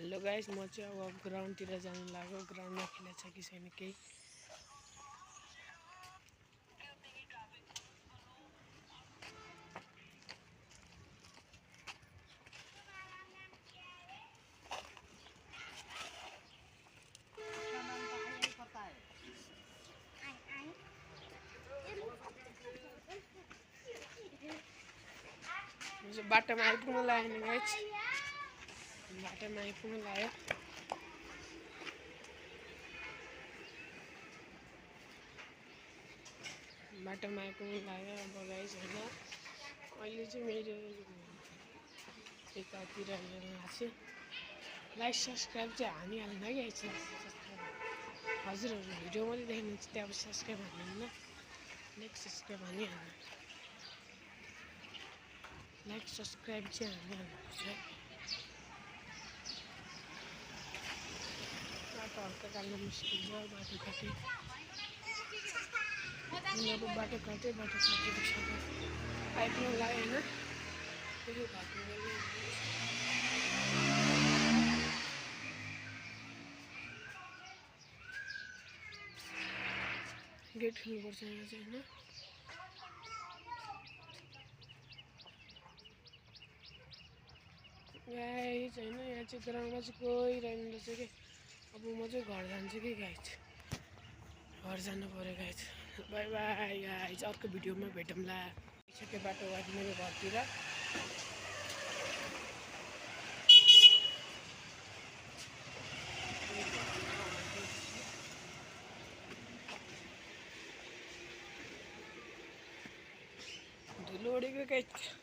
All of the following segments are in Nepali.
हेलो गाइस, म चाहिँ अब ग्राउन्डतिर जानु लाग्यो। ग्राउन्डमा खेला छ कि छैन केही बाटोमा आइपुग्नु लाग्यो नि गाइस। बाटोमा आइपुग्नु लाग्यो। बाटोमा आइपुग्नु लाग्यो अब गाइस होइन। अहिले चाहिँ मेरो यतातिर लाग्छ। लाइक सब्सक्राइब चाहिँ हानिहाल्नु है गाइस। हजुरहरू भिडियो मात्रै देख्नुहुन्छ त्यहाँ अब सब्सक्राइब हान्नुहुन्न। लाइक सब्सक्राइब हानिहाल्नु। लाइक सब्सक्राइब चाहिँ हानिहाल्नुपर्छ। बाटो हल्का काट्न मुस्किल छ। बाटो काटे बाटो काटेपछि आइपुग्नु लाग्यो होइन। त्यो घट्नु गेट खोल्नुपर्छ यहाँ चाहिँ होइन। गाइस होइन, यहाँ चाहिँ ग्राउन्डमा चाहिँ कोही रहेन रहेछ कि। अब म चाहिँ घर जान्छु कि गाइस। घर जानु पऱ्यो गाइस। बाई बाई गाइस, अर्को भिडियोमा भेटौँला। आइसक्यो बाटो गाडी मेरो घरतिर। धुलो उडेको गाइस।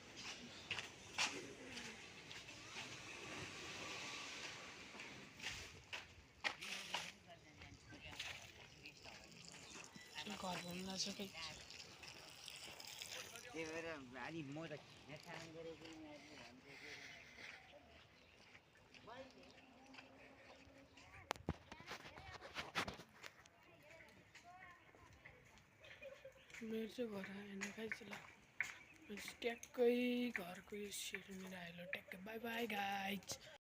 घर भन्नु लाग्छ कि मेरो चाहिँ घर आएन गाइस। ट्याक्कै घरको यो सेयर मेरो आइलो ट्याक्कै। By by guys.